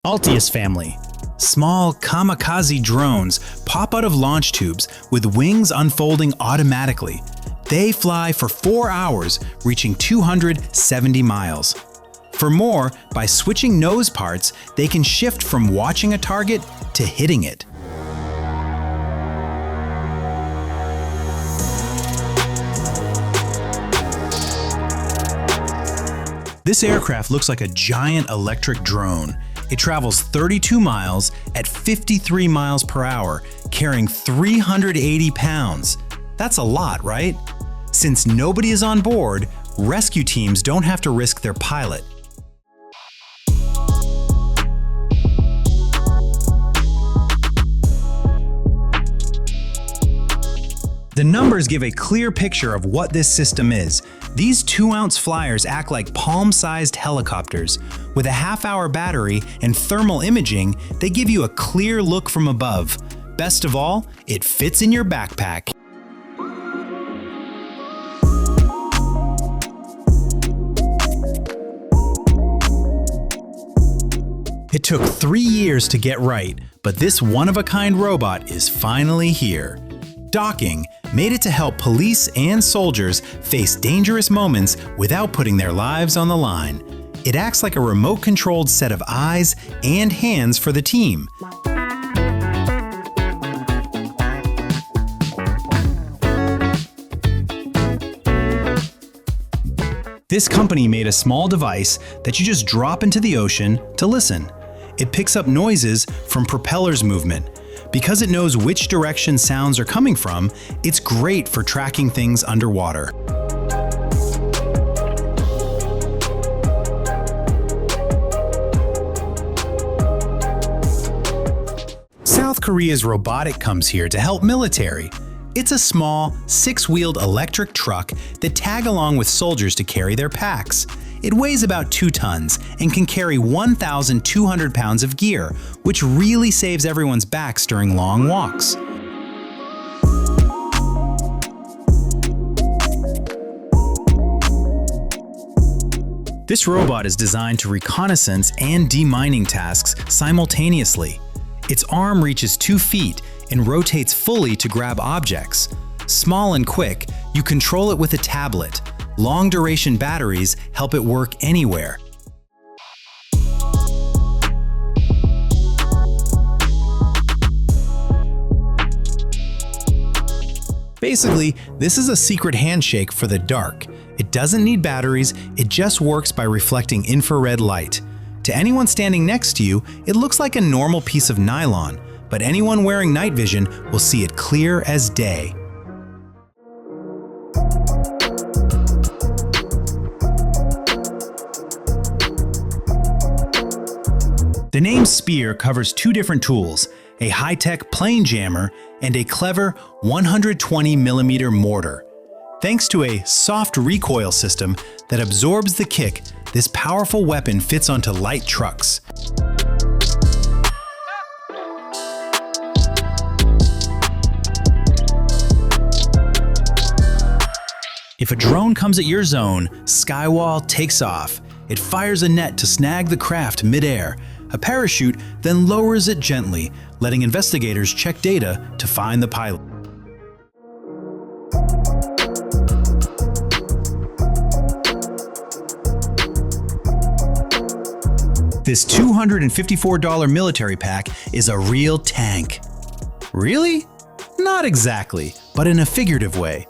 Altius family. Small kamikaze drones pop out of launch tubes with wings unfolding automatically. They fly for 4 hours, reaching 270 miles. For more, by switching nose parts, they can shift from watching a target to hitting it. This aircraft looks like a giant electric drone. It travels 32 miles at 53 miles per hour, carrying 380 pounds. That's a lot, right? Since nobody is on board, rescue teams don't have to risk their pilot. The numbers give a clear picture of what this system is. These 2-ounce flyers act like palm-sized helicopters. With a half-hour battery and thermal imaging, they give you a clear look from above. Best of all, it fits in your backpack. It took 3 years to get right, but this one-of-a-kind robot is finally here. Docking made it to help police and soldiers face dangerous moments without putting their lives on the line. It acts like a remote-controlled set of eyes and hands for the team. This company made a small device that you just drop into the ocean to listen. It picks up noises from propellers movement. Because it knows which direction sounds are coming from, it's great for tracking things underwater. South Korea's robotic comes here to help military. It's a small, 6-wheeled electric truck that tag along with soldiers to carry their packs. It weighs about 2 tons and can carry 1,200 pounds of gear, which really saves everyone's backs during long walks. This robot is designed to reconnaissance and demining tasks simultaneously. Its arm reaches 2 feet and rotates fully to grab objects. Small and quick, you control it with a tablet. Long-duration batteries help it work anywhere. Basically, this is a secret handshake for the dark. It doesn't need batteries, it just works by reflecting infrared light. To anyone standing next to you, it looks like a normal piece of nylon, but anyone wearing night vision will see it clear as day. The name Spear covers 2 different tools, a high-tech plane jammer and a clever 120mm mortar. Thanks to a soft recoil system that absorbs the kick, this powerful weapon fits onto light trucks. If a drone comes at your zone, Skywall takes off. It fires a net to snag the craft mid-air. A parachute then lowers it gently, letting investigators check data to find the pilot. This $254 military pack is a real tank. Really? Not exactly, but in a figurative way.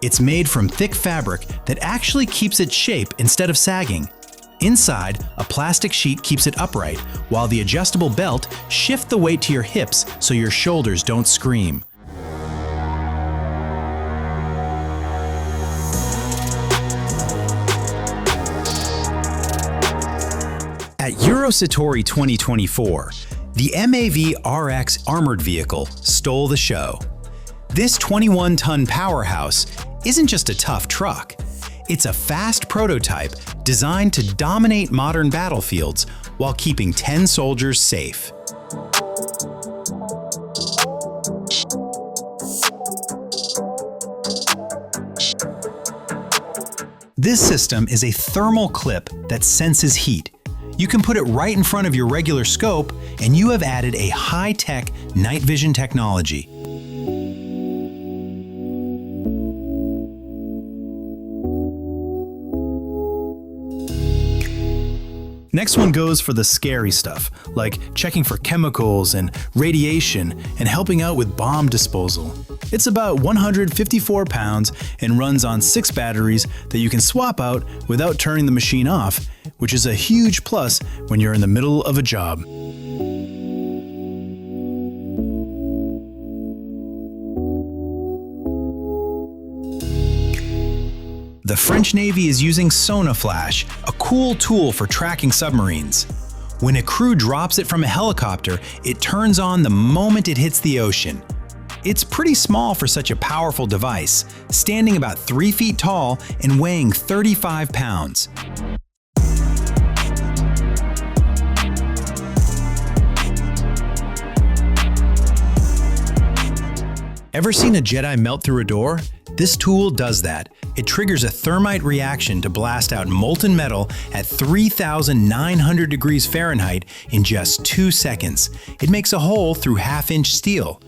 It's made from thick fabric that actually keeps its shape instead of sagging. Inside, a plastic sheet keeps it upright, while the adjustable belt shifts the weight to your hips so your shoulders don't scream. At Eurosatori 2024, the MAV'RX armored vehicle stole the show. This 21-ton powerhouse isn't just a tough truck. It's a fast prototype designed to dominate modern battlefields while keeping 10 soldiers safe. This system is a thermal clip that senses heat. You can put it right in front of your regular scope, and you have added a high-tech night vision technology. Next one goes for the scary stuff, like checking for chemicals and radiation and helping out with bomb disposal. It's about 154 pounds and runs on 6 batteries that you can swap out without turning the machine off, which is a huge plus when you're in the middle of a job. The French Navy is using SonarFlash, a cool tool for tracking submarines. When a crew drops it from a helicopter, it turns on the moment it hits the ocean. It's pretty small for such a powerful device, standing about 3 feet tall and weighing 35 pounds. Ever seen a Jedi melt through a door? This tool does that. It triggers a thermite reaction to blast out molten metal at 3,900 degrees Fahrenheit in just 2 seconds. It makes a hole through half-inch steel.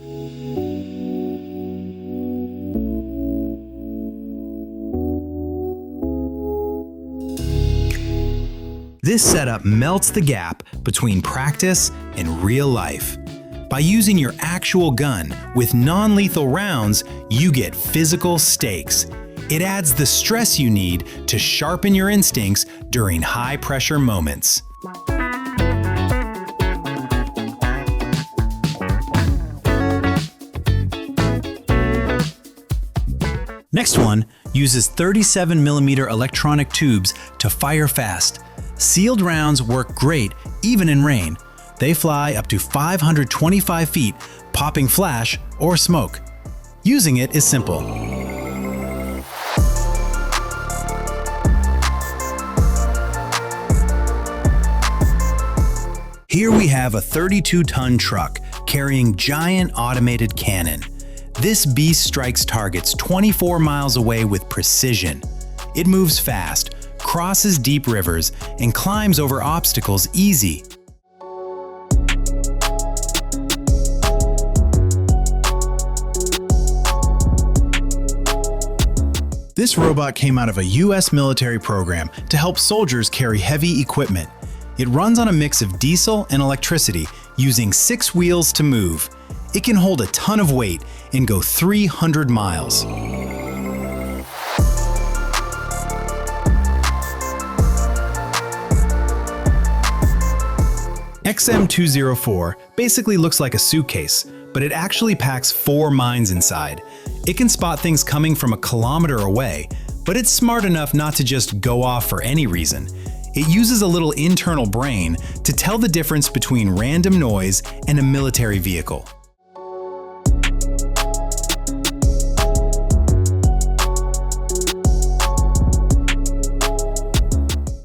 This setup melts the gap between practice and real life. By using your actual gun with non-lethal rounds, you get physical stakes. It adds the stress you need to sharpen your instincts during high-pressure moments. Next one uses 37mm electronic tubes to fire fast. Sealed rounds work great even in rain. They fly up to 525 feet, popping flash or smoke. Using it is simple. Here we have a 32-ton truck carrying giant automated cannon. This beast strikes targets 24 miles away with precision. It moves fast, crosses deep rivers, and climbs over obstacles easy. This robot came out of a US military program to help soldiers carry heavy equipment. It runs on a mix of diesel and electricity, using 6 wheels to move. It can hold a ton of weight and go 300 miles. XM204 basically looks like a suitcase, but it actually packs 4 mines inside. It can spot things coming from a kilometer away, but it's smart enough not to just go off for any reason. It uses a little internal brain to tell the difference between random noise and a military vehicle.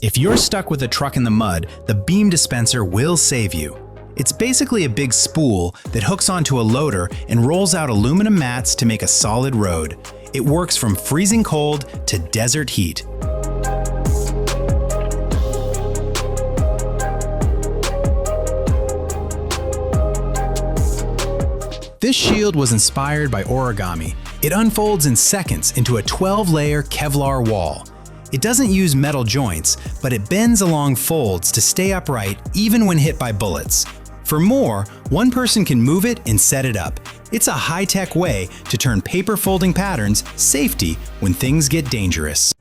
If you're stuck with a truck in the mud, the beam dispenser will save you. It's basically a big spool that hooks onto a loader and rolls out aluminum mats to make a solid road. It works from freezing cold to desert heat. This shield was inspired by origami. It unfolds in seconds into a 12-layer Kevlar wall. It doesn't use metal joints, but it bends along folds to stay upright even when hit by bullets. For more, one person can move it and set it up. It's a high-tech way to turn paper folding patterns safety when things get dangerous.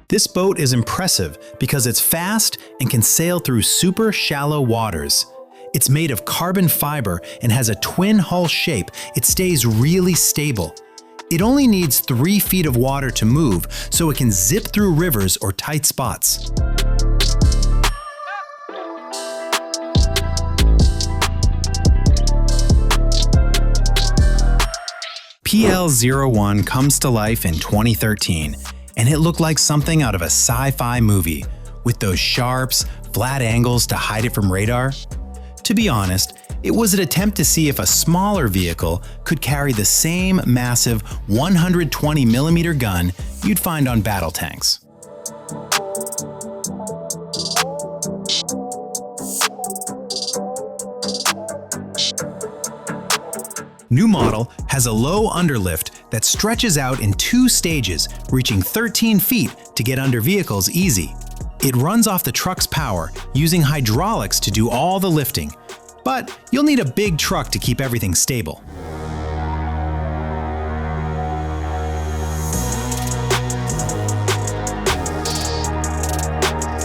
This boat is impressive because it's fast and can sail through super shallow waters. It's made of carbon fiber and has a twin hull shape. It stays really stable. It only needs 3 feet of water to move, so it can zip through rivers or tight spots. PL-01 comes to life in 2013, and it looked like something out of a sci-fi movie, with those sharps, flat angles to hide it from radar. To be honest, It was an attempt to see if a smaller vehicle could carry the same massive 120mm gun you'd find on battle tanks. New model has a low underlift that stretches out in 2 stages, reaching 13 feet to get under vehicles easy. It runs off the truck's power, using hydraulics to do all the lifting. But you'll need a big truck to keep everything stable.